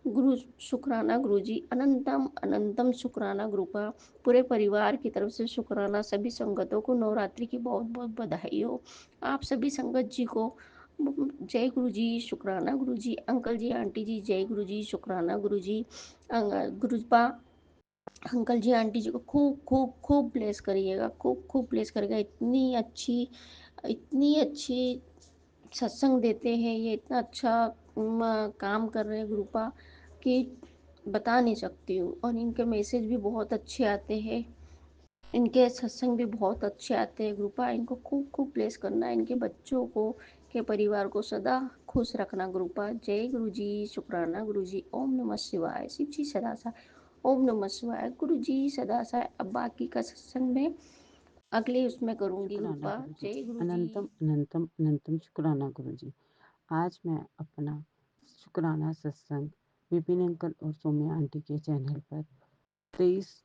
गुरु शुक्राना गुरु जी, अनंतम अनंतम शुक्राना गुरुपा। पूरे परिवार की तरफ से शुक्राना। सभी संगतों को नवरात्रि की बहुत बहुत बधाई हो। आप सभी संगत जी को जय गुरु जी, शुक्राना गुरु जी। अंकल जी, आंटी जी, जय गुरु जी, शुक्राना गुरु जी। गुरुपा अंकल जी आंटी जी को खूब खूब खूब ब्लेस करिएगा, खूब खूब ब्लेस करिएगा। इतनी अच्छी सत्संग देते हैं ये, इतना अच्छा काम कर रहे हैं गुरुपा कि बता नहीं सकती हूँ। और इनके मैसेज भी बहुत अच्छे आते हैं, इनके सत्संग भी बहुत अच्छे आते हैं गुरुपा। इनको खूब खूब ब्लेस करना, इनके बच्चों को, के परिवार को सदा खुश रखना गुरुपा। जय गुरु जी, शुक्राना गुरु जी। ओम नमः शिवाय। शिव जी सदा सा। ओम नमः शिवाय। गुरु जी सदा सा। अब बाकी का सत्संग में अगले उसमें करूंगी शुक्राना गुरुपा। गुरु जी। जय गुरु जी। अनंतम अनंतम अनंतम शुक्राना गुरु जी। आज मैं अपना शुक्राना सत्संग विपिन अंकल और सौम्या आंटी के चैनल पर 23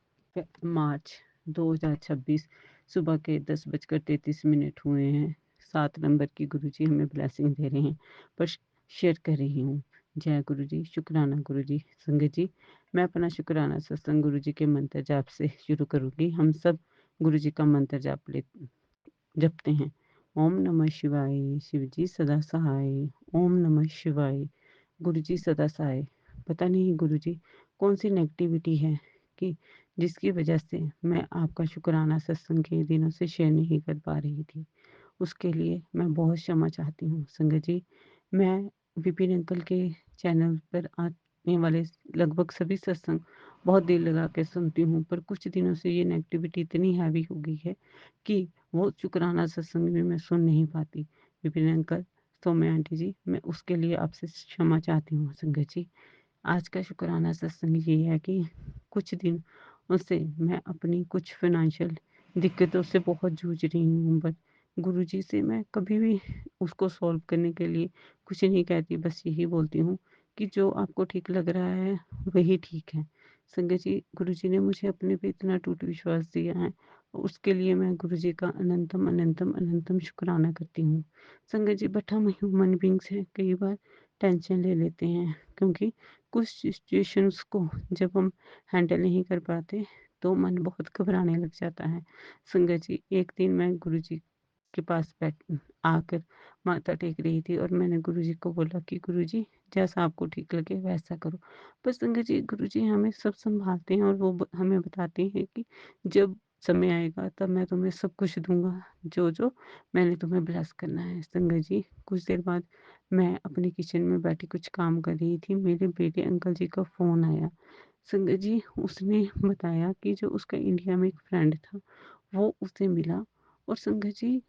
मार्च 2026 सुबह के 10:33 हुए हैं। 7 नंबर की गुरुजी हमें ब्लेसिंग दे रहे हैं, पर शेयर कर रही हूँ। जय गुरु जी, शुक्राना गुरु जी। संगत जी, मैं अपना शुक्राना सत्संग गुरु जी के मंत्र जाप से शुरू करूँगी। हम सब गुरु जी का मंत्र जाप जपते हैं। ओम नमः शिवाय, शिव जी सदा सहाय। ओम नमः शिवाय, गुरु जी सदा सहाय। पता नहीं गुरु जी कौन सी नेगेटिविटी है कि जिसकी वजह से मैं आपका शुक्राना सत्संग के दिनों से शेयर नहीं कर पा रही थी। उसके लिए मैं बहुत क्षमा चाहती हूँ। संगत जी, मैं विपिन अंकल के चैनल पर आने वाले लगभग सभी सत्संग बहुत दिल लगा के सुनती हूँ, पर कुछ दिनों से ये नेगेटिविटी इतनी हैवी हो गई है कि वो शुक्राना सत्संग भी मैं सुन नहीं पाती। विपिन अंकल, सौम्या आंटी जी, मैं उसके लिए आपसे क्षमा चाहती हूँ। संगत जी, आज का शुक्राना सत्संग ये है कि कुछ दिन उससे मैं अपनी कुछ फाइनेंशियल दिक्कतों से बहुत जूझ रही हूँ, बट गुरुजी से मैं कभी भी उसको सॉल्व करने के लिए कुछ नहीं कहती, बस यही बोलती हूँ कि जो आपको ठीक लग रहा है वही ठीक है। संगत जी, गुरुजी ने मुझे अपने पे इतना टूट विश्वास दिया है, उसके लिए मैं गुरुजी का अनंतम अनंतम अनंतम शुक्राना करती हूँ। संगत जी, बट हम ह्यूमन बींग्स हैं, कई बार टेंशन ले लेते हैं, क्योंकि कुछ सिचुएशंस को जब हम हैंडल नहीं कर पाते तो मन बहुत घबराने लग जाता है। संगत जी, एक दिन मैं गुरुजी के पास बैठ आकर माथा टेक रही थी और मैंने गुरुजी को बोला कि गुरुजी, जैसा आपको ठीक लगे वैसा करो। पर संगत जी, गुरुजी हमें सब संभालते हैं और वो हमें बताते हैं कि जब समय आएगा तब मैं तुम्हें सब कुछ दूंगा, जो जो मैंने तुम्हें ब्लेस करना है। संगत जी, कुछ देर बाद मैं अपने किचन में बैठी कुछ काम कर रही थी, मेरे बेटे अंकल जी का फ़ोन आया। संगत जी, उसने बताया कि जो उसका इंडिया में एक फ्रेंड था वो उसे मिला, और संगत जी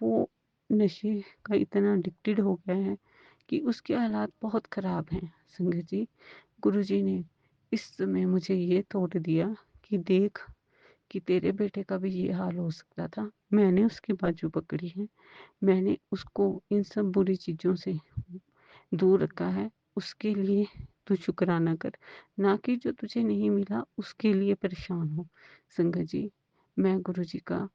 वो नशे का इतना एडिक्टेड हो गया है कि उसके हालात बहुत ख़राब हैं। संगत जी, गुरुजी ने इस समय मुझे ये थॉट दिया कि देख कि तेरे बेटे का भी ये हाल हो सकता था। मैंने उसकी बाजू पकड़ी है, मैंने उसको इन सब बुरी चीज़ों से दूर रखा है। उसके लिए तू शुक्राना कर, ना कि जो तुझे नहीं मिला उसके लिए परेशान हो। संगत जी, मैं गुरुजी का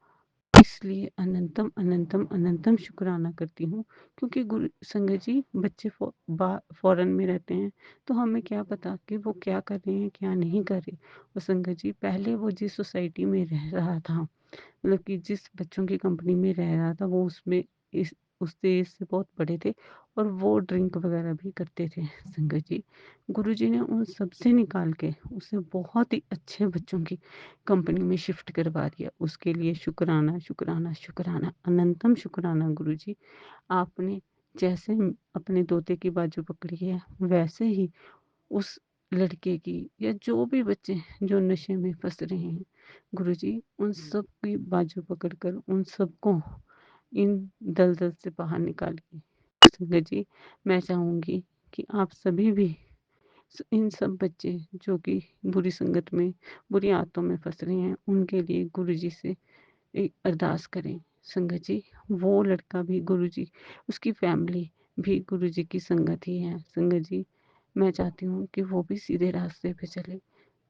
इसलिए अनंतम अनंतम अनंतम शुक्राना करती हूँ, क्योंकि गुरु संगत जी, बच्चे फॉरेन में रहते हैं, तो हमें क्या पता कि वो क्या कर रहे हैं क्या नहीं कर रहे। और संगत जी, पहले वो जिस सोसाइटी में रह रहा था, मतलब कि जिस बच्चों की कंपनी में रह रहा था, वो उसमें इस उससे एज से बहुत बड़े थे और वो ड्रिंक वगैरह भी करते थे। संगत जी, गुरुजी ने उन सब से निकाल के उसे बहुत ही अच्छे बच्चों की कंपनी में शिफ्ट करवा दिया। उसके लिए शुक्राना शुक्राना शुक्राना, अनंतम शुक्राना गुरुजी। आपने जैसे अपने तोते की बाजू पकड़ी है, वैसे ही उस लड़के की या जो भी बच्चे जो नशे में फँस रहे हैं, गुरुजी उन सब की बाजू पकड़कर उन सबको इन दलदल से बाहर निकालिए। संगत जी, मैं चाहूँगी कि आप सभी भी इन सब बच्चे जो कि बुरी संगत में, बुरी आदतों में फँस रहे हैं, उनके लिए गुरुजी से एक अरदास करें। संगत जी, वो लड़का भी गुरुजी, उसकी फैमिली भी गुरुजी की संगत ही है। संगत जी, मैं चाहती हूँ कि वो भी सीधे रास्ते पे चले।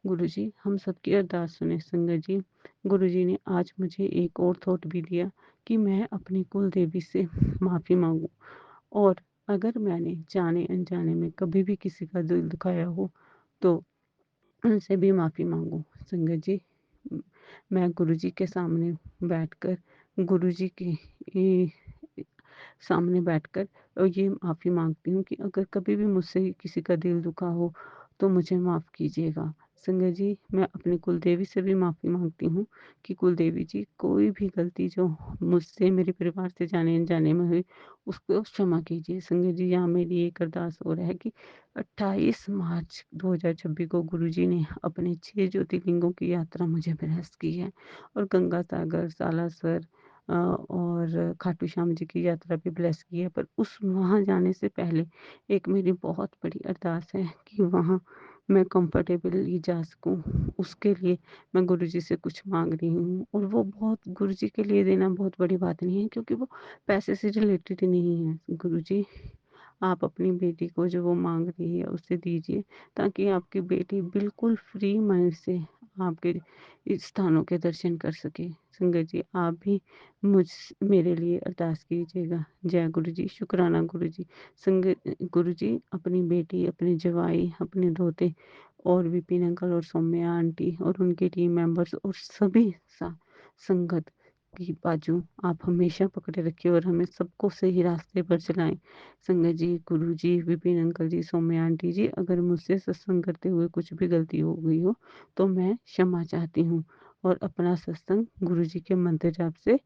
गुरुजी, हम सबकी अरदास सुने। संगत जी, गुरुजी ने आज मुझे एक और थॉट भी दिया कि मैं अपनी कुल देवी से माफ़ी माँगूँ, और अगर मैंने जाने-अनजाने में कभी भी किसी का दिल दुखाया हो, तो उनसे भी माफ़ी माँगूँ। संगत जी, मैं गुरुजी के सामने बैठकर गुरुजी के सामने बैठकर ये माफ़ी माँगती हूँ कि अगर कभी भी मुझसे किसी का दिल दुखा हो, तो मुझे माफ़ कीजिएगा। संगत जी, मैं अपनी कुलदेवी से भी माफ़ी माँगती हूँ कि कुलदेवी जी, कोई भी गलती जो मुझसे, मेरे परिवार से जाने-अनजाने में हुई, उसको क्षमा कीजिए। संगत जी, यहाँ मेरी एक अरदास और है कि 28 मार्च 2026 को गुरुजी ने अपने 6 ज्योतिर्लिंगों की यात्रा मुझे ब्लेस की है, और गंगा सागर, सालासर और खाटू श्याम जी की यात्रा भी ब्लेस की है। पर उस वहाँ जाने से पहले एक मेरी बहुत बड़ी अरदास है कि वहाँ मैं कंफर्टेबली जा सकूँ। उसके लिए मैं गुरुजी से कुछ माँग रही हूँ, और वो बहुत, गुरुजी के लिए देना बहुत बड़ी बात नहीं है, क्योंकि वो पैसे से रिलेटेड ही नहीं है। गुरुजी, आप अपनी बेटी को जो वो माँग रही है उसे दीजिए, ताकि आपकी बेटी बिल्कुल फ्री माइंड से आपके इस स्थानों के दर्शन कर सके। संगत जी, आप भी मेरे लिए अरदास कीजिएगा। जय गुरुजी, शुक्राना गुरुजी। संगत गुरुजी, अपनी बेटी, अपने जवाई, अपने दोते और विपिन अंकल और सौम्या आंटी और उनके टीम मेंबर्स और सभी संगत की बाजू आप हमेशा पकड़े रखिए और हमें सबको सही रास्ते पर चलाएं। संगत जी, गुरुजी, विपिन अंकल जी, सौम्या आंटी जी, अगर मुझसे सत्संग करते हुए कुछ भी गलती हो गई हो, तो मैं क्षमा चाहती हूँ, और अपना सत्संग गुरुजी के मंत्र जाप से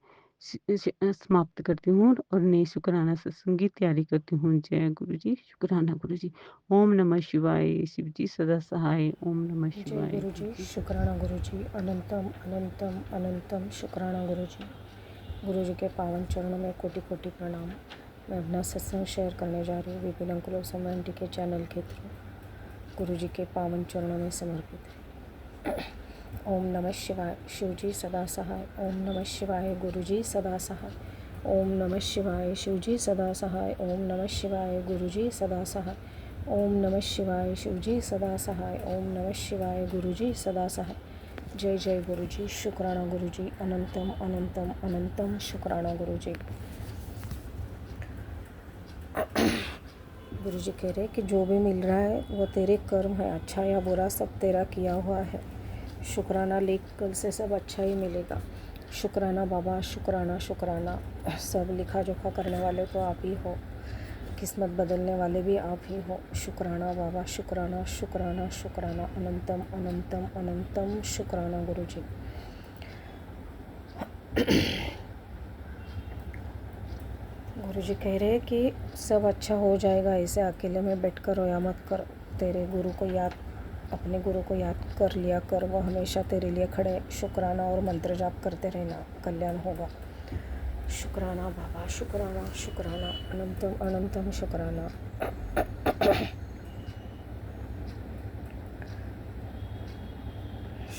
समाप्त करती हूँ, और नए शुक्राना सत्संग की तैयारी करती हूँ। जय गुरुजी, शुक्राना गुरुजी। ओम नमः शिवाय। शिव जी सदा सहाय। ओम नमः जय शिवाय। गुरुजी, शुक्राना गुरुजी, अनंतम अनंतम अनंतम शुक्राना गुरुजी। गुरुजी के पावन चरणों में कोटि कोटि प्रणाम। मैं अपना सत्संग शेयर करने जा रही हूँ विपिन अंकुल और सौम्या आंटी के चैनल के थ्रू। गुरुजी के पावन चरणों में समर्पित है। ओम नमः शिवाय, शिवजी सदा सहाय। ओम नमः शिवाय, गुरुजी सदा सहाय। ओम नमः शिवाय, शिवजी सदा सहाय। ओम नमः शिवाय, गुरुजी सदा सहाय। ओम नमः शिवाय, शिवजी सदा सहाय। ओम नमः शिवाय, गुरुजी सदा सहाय। जय जय गुरुजी, शुक्राना गुरुजी, अनंतम अनंतम अनंतम शुक्राना गुरुजी। गुरुजी कह रहे कि जो भी मिल रहा है वो तेरे कर्म है, अच्छा या बुरा सब तेरा किया हुआ है। शुक्राना लेख, कल से सब अच्छा ही मिलेगा। शुक्राना बाबा, शुक्राना शुक्राना। सब लिखा जोखा करने वाले तो आप ही हो, किस्मत बदलने वाले भी आप ही हो। शुक्राना बाबा, शुक्राना शुक्राना शुक्राना, अनंतम अनंतम अनंतम शुक्राना गुरुजी। गुरुजी कह रहे कि सब अच्छा हो जाएगा, ऐसे अकेले में बैठकर रोया मत कर। तेरे गुरु को याद, अपने गुरु को याद कर लिया कर, वो हमेशा तेरे लिए खड़े। शुक्राना और मंत्र जाप करते रहना, कल्याण होगा। शुक्राना बाबा, शुक्राना शुक्राना, अनंतम अनंतम शुक्राना।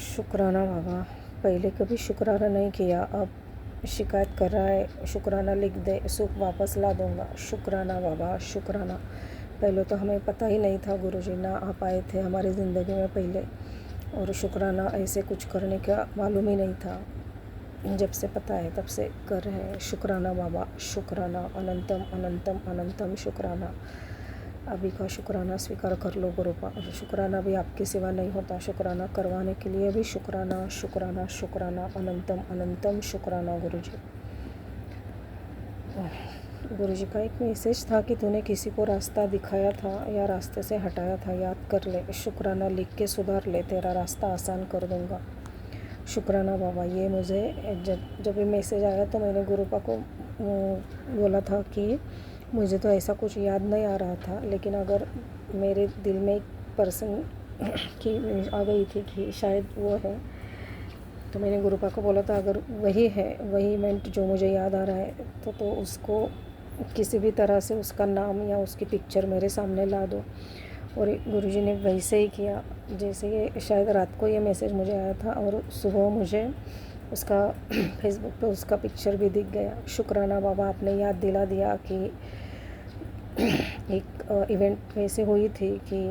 शुक्राना बाबा, पहले कभी शुक्राना नहीं किया, अब शिकायत कर रहा है। शुक्राना लिख दे, सुख वापस ला दूंगा। शुक्राना बाबा, शुक्राना। पहले तो हमें पता ही नहीं था गुरुजी, ना आप आए थे हमारी ज़िंदगी में पहले, और शुक्राना ऐसे कुछ करने का मालूम ही नहीं था। जब से पता है तब से कर रहे हैं। शुक्राना बाबा, शुक्राना, अनंतम अनंतम अनंतम शुक्राना। अभी का शुक्राना स्वीकार कर लो गुरु का। शुक्राना भी आपके सिवा नहीं होता, शुक्राना करवाने के लिए भी शुक्राना शुक्राना शुक्राना, अनंतम अनंतम शुक्राना गुरुजी। गुरुजी का एक मैसेज था कि तूने किसी को रास्ता दिखाया था या रास्ते से हटाया था, याद कर ले, शुक्राना लिख के सुधार ले, तेरा रास्ता आसान कर दूंगा। शुक्राना बाबा। ये मुझे जब ये मैसेज आया तो मैंने गुरु पा को बोला था कि मुझे तो ऐसा कुछ याद नहीं आ रहा था, लेकिन अगर मेरे दिल में एक पर्सन कि आ गई थी कि शायद वो है। तो मैंने गुरुपा को बोला था अगर वही है, वही इवेंट जो मुझे याद आ रहा है तो उसको किसी भी तरह से उसका नाम या उसकी पिक्चर मेरे सामने ला दो। और गुरुजी ने वैसे ही किया। जैसे ये शायद रात को ये मैसेज मुझे आया था और सुबह मुझे उसका फेसबुक पे उसका पिक्चर भी दिख गया। शुक्राना बाबा, आपने याद दिला दिया कि एक इवेंट वैसे हुई थी कि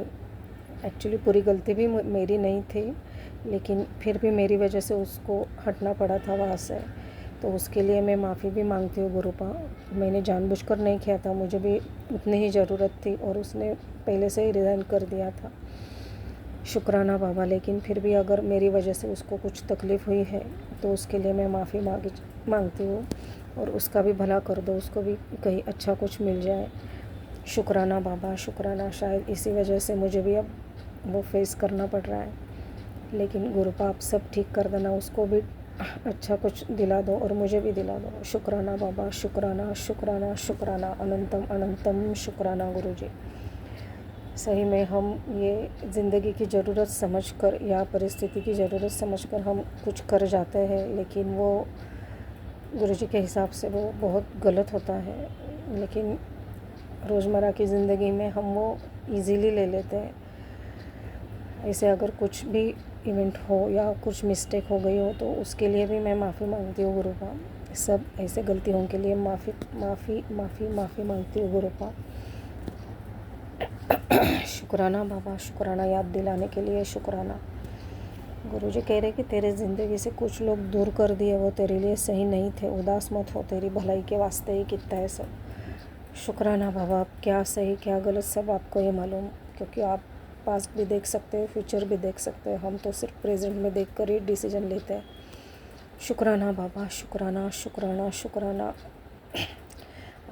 एक्चुअली पूरी गलती भी मेरी नहीं थी, लेकिन फिर भी मेरी वजह से उसको हटना पड़ा था वहाँ से। तो उसके लिए मैं माफ़ी भी मांगती हूँ गुरुपा। मैंने जानबूझकर नहीं किया था, मुझे भी उतनी ही ज़रूरत थी और उसने पहले से ही रिज़ाइन कर दिया था। शुक्राना बाबा, लेकिन फिर भी अगर मेरी वजह से उसको कुछ तकलीफ़ हुई है तो उसके लिए मैं माफ़ी मांगती हूँ और उसका भी भला कर दो, उसको भी कहीं अच्छा कुछ मिल जाए। शुक्राना बाबा, शुक्राना। शायद इसी वजह से मुझे भी अब वो फेस करना पड़ रहा है, लेकिन गुरुपा आप सब ठीक कर देना, उसको भी अच्छा कुछ दिला दो और मुझे भी दिला दो। शुक्राना बाबा, शुक्राना शुक्राना शुक्राना, अनंतम अनंतम शुक्राना गुरुजी। सही में हम ये ज़िंदगी की ज़रूरत समझकर या परिस्थिति की ज़रूरत समझकर हम कुछ कर जाते हैं, लेकिन वो गुरुजी के हिसाब से वो बहुत गलत होता है। लेकिन रोज़मर्रा की ज़िंदगी में हम वो इजीली ले लेते हैं। ऐसे अगर कुछ भी इवेंट हो या कुछ मिस्टेक हो गई हो तो उसके लिए भी मैं माफ़ी मांगती हूँ गुरुपा। सब ऐसे गलतियों के लिए माफ़ी माफ़ी माफ़ी माफ़ी मांगती हूँ गुरुपा। शुक्राना बाबा, शुक्राना याद दिलाने के लिए शुक्राना। गुरुजी कह रहे कि तेरे ज़िंदगी से कुछ लोग दूर कर दिए, वो तेरे लिए सही नहीं थे, उदास मत हो, तेरी भलाई के वास्ते ही कितना है सब। शुक्राना बाबा, आप क्या सही क्या गलत सब आपको ये मालूम, क्योंकि आप पास्ट भी देख सकते हो, फ्यूचर भी देख सकते हो, हम तो सिर्फ प्रेजेंट में देख कर ही डिसीजन लेते हैं। शुक्राना बाबा, शुक्राना शुक्राना शुक्राना।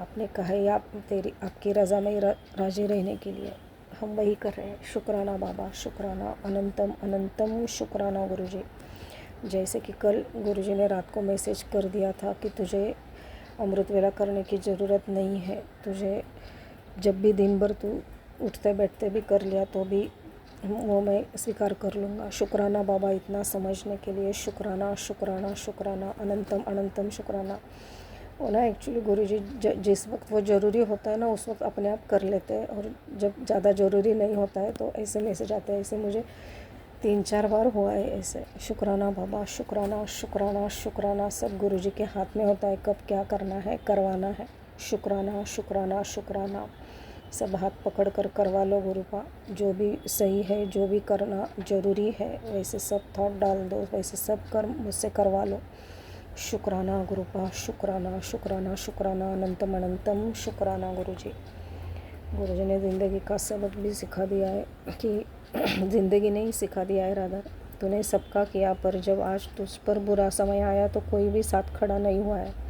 आपने कहा है आपकी रज़ा में राजी रहने के लिए, हम वही कर रहे हैं। शुक्राना बाबा, शुक्राना, अनंतम अनंतम शुक्राना गुरुजी। जैसे कि कल गुरुजी ने रात को मैसेज कर दिया था कि तुझे अमृत वेला करने की ज़रूरत नहीं है, तुझे जब भी दिन भर तू उठते बैठते भी कर लिया तो भी वो मैं स्वीकार कर लूँगा। शुक्राना बाबा इतना समझने के लिए, शुक्राना शुक्राना शुक्राना, अनंतम अनंतम शुक्राना। वो ना एक्चुअली गुरुजी जिस वक्त वो ज़रूरी होता है ना उस वक्त अपने आप कर लेते हैं, और जब ज़्यादा ज़रूरी नहीं होता है तो ऐसे मैसेज आते हैं। ऐसे मुझे 3-4 बार हुआ है ऐसे। शुक्राना बाबा, शुक्राना शुक्राना शुक्राना। सब गुरुजी के हाथ में होता है, कब क्या करना है करवाना है। शुक्राना शुक्राना शुक्राना। सब हाथ पकड़ कर करवा लो गुरुपा, जो भी सही है, जो भी करना ज़रूरी है वैसे सब थॉट डाल दो, वैसे सब कर्म मुझसे करवा लो। शुक्राना गुरुपा, शुक्राना शुक्राना शुक्राना, अनंतम अनंतम शुक्राना गुरुजी। गुरुजी ने ज़िंदगी का सबक भी सिखा दिया है कि ज़िंदगी नहीं सिखा दिया है राधा, तूने सबका किया, पर जब आज तुझ पर बुरा समय आया तो कोई भी साथ खड़ा नहीं हुआ है।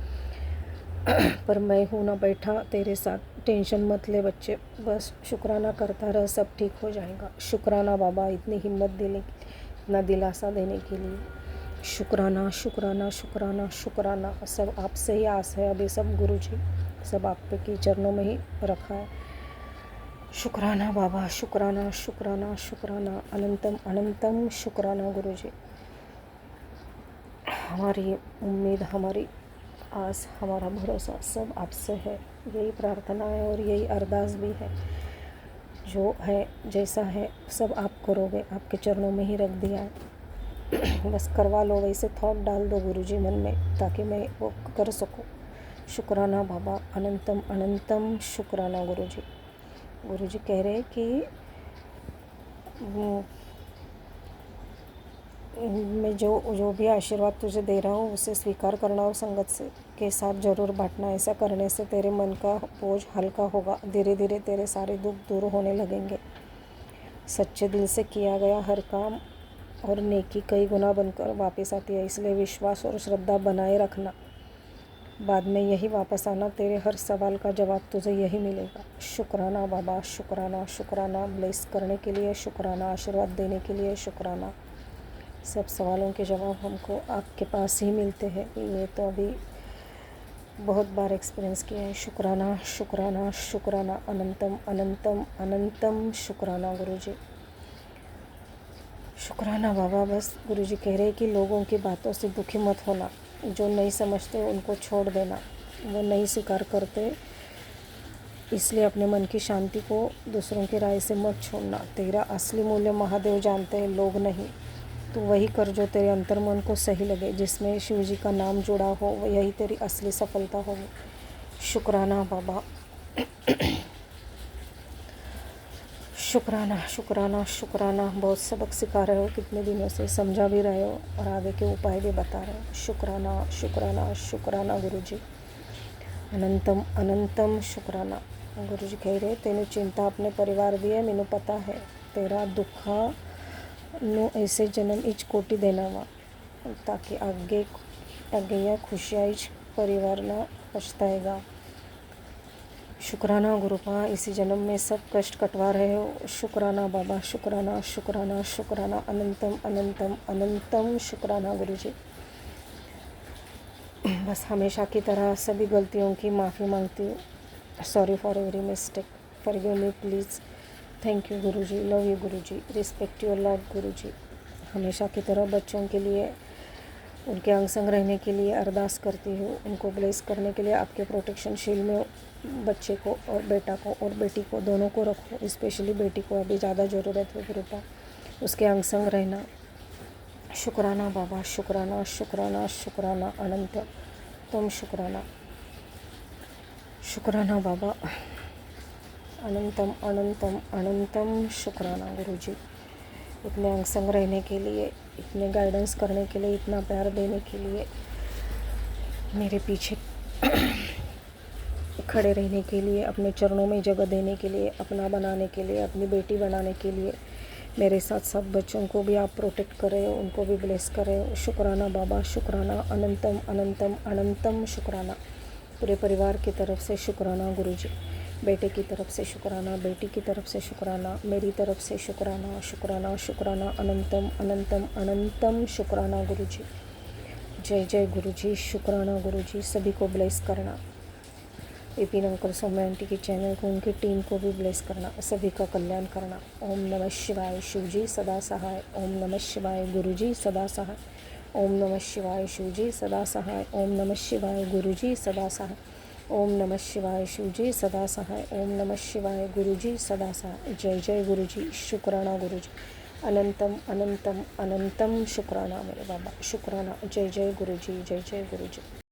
पर मैं हूँ ना बैठा तेरे साथ, टेंशन मत ले बच्चे, बस शुक्राना करता रह, सब ठीक हो जाएगा। शुक्राना बाबा, इतनी हिम्मत देने, इतना दिलासा देने के लिए शुक्राना शुक्राना शुक्राना शुक्राना। सब आपसे ही आस है अभी, सब गुरुजी सब आप के चरणों में ही रखा है। शुक्राना बाबा, शुक्राना शुक्राना शुक्राना, अनंतम अनंतम शुक्राना गुरुजी। हमारी उम्मीद, हमारी आस, हमारा भरोसा सब आपसे है। यही प्रार्थना है और यही अरदास भी है। जो है जैसा है सब आप करोगे, आपके चरणों में ही रख दिया है। बस करवा लो, वैसे थॉट डाल दो गुरुजी मन में ताकि मैं वो कर सकूं। शुक्राना बाबा, अनंतम अनंतम शुक्राना गुरुजी। गुरुजी कह रहे कि मैं जो भी आशीर्वाद तुझे दे रहा हूँ उसे स्वीकार करना और संगत से के साथ ज़रूर बांटना। ऐसा करने से तेरे मन का बोझ हल्का होगा, धीरे धीरे तेरे सारे दुख दूर होने लगेंगे। सच्चे दिल से किया गया हर काम और नेकी कई गुना बनकर वापस आती है, इसलिए विश्वास और श्रद्धा बनाए रखना। बाद में यही वापस आना, तेरे हर सवाल का जवाब तुझे यही मिलेगा। शुक्राना बाबा, शुक्राना शुक्राना। ब्लेस करने के लिए शुक्राना, आशीर्वाद देने के लिए शुक्राना। सब सवालों के जवाब हमको आपके पास ही मिलते हैं, ये तो अभी बहुत बार एक्सपीरियंस किया है। शुक्राना शुक्राना शुक्राना, अनंतम अनंतम अनंतम शुक्राना गुरुजी। शुक्राना बाबा। बस गुरुजी कह रहे हैं कि लोगों की बातों से दुखी मत होना, जो नहीं समझते उनको छोड़ देना, वो नहीं स्वीकार करते, इसलिए अपने मन की शांति को दूसरों की राय से मत छोड़ना। तेरा असली मूल्य महादेव जानते हैं, लोग नहीं। तो वही कर जो तेरे अंतर्मन को सही लगे, जिसमें शिव जी का नाम जुड़ा हो, यही तेरी असली सफलता होगी। शुक्राना बाबा। शुक्राना शुक्राना शुक्राना। बहुत सबक सिखा रहे हो कितने दिनों से, समझा भी रहे हो और आगे के उपाय भी बता रहे हो। शुक्राना शुक्राना शुक्राना गुरुजी। अनंतम अनंतम शुक्राना। गुरुजी कह रहे तेनू चिंता अपने परिवार दी है, मैनू पता है। तेरा दुखा नू ऐसे जन्म इच कोटि देना वा, ताकि आगे या खुशियाँ इच परिवार ना पछताएगा। शुक्राना गुरुपा, इसी जन्म में सब कष्ट कटवा रहे हो। शुक्राना बाबा। शुक्राना शुक्राना शुक्राना। अनंतम अनंतम अनंतम शुक्राना गुरुजी। बस हमेशा की तरह सभी गलतियों की माफ़ी मांगती हूँ। Sorry for every mistake, forgive me please. Thank you Guruji, love you Guruji, respect your lord Guruji. हमेशा की तरह बच्चों के लिए, उनके अंग संग रहने के लिए अरदास करती हूँ, उनको ब्लेस करने के लिए आपके प्रोटेक्शन शील्ड में बच्चे को और बेटा को और बेटी को दोनों को रखो। स्पेशली बेटी को अभी ज़्यादा ज़रूरत है गुरुपा, उसके अंग संग रहना। शुक्राना बाबा। शुक्राना शुक्राना शुक्राना। अनंत तुम शुक्राना। शुक्राना बाबा। अनंतम अनंतम अनंतम शुक्राना गुरुजी। इतने अंग संग रहने के लिए, इतने गाइडेंस करने के लिए, इतना प्यार देने के लिए, मेरे पीछे खड़े रहने के लिए, अपने चरणों में जगह देने के लिए, अपना बनाने के लिए, अपनी बेटी बनाने के लिए, मेरे साथ साथ बच्चों को भी आप प्रोटेक्ट करें, उनको भी ब्लेस करें। शुक्राना बाबा। शुक्राना। अनंतम अनंतम अनंतम शुक्राना। पूरे परिवार की तरफ से शुक्राना गुरुजी। बेटे की तरफ से शुक्राना, बेटी की तरफ से शुक्राना, मेरी तरफ से शुक्राना। शुक्राना शुक्राना। अनंतम अनंतम अनंतम शुक्राना गुरुजी। जय जय गुरुजी। शुक्राना गुरुजी। सभी को ब्लेस करना, विपिन अंकल, सौम्या आंटी की चैनल को, उनकी टीम को भी ब्लेस करना, सभी का कल्याण करना। ओम नमः शिवाय। शिवजी सदा सहाय। ओम नमः शिवाय। गुरुजी सदा सहाय। ओम नमः शिवाय। शिवजी सदा सहाय। ओम नमः शिवाय। गुरुजी सदा सहाय। ओम नमः शिवाय। शिवजी सदा सहाय। ओम नमः शिवाय। गुरुजी सदा सहाय। जय जय गुरुजी। शुक्राना गुरुजी। अनंतम अनंतम अनंतम शुक्राना मेरे बाबा। शुक्राना। जय जय गुरुजी। जय जय गुरुजी।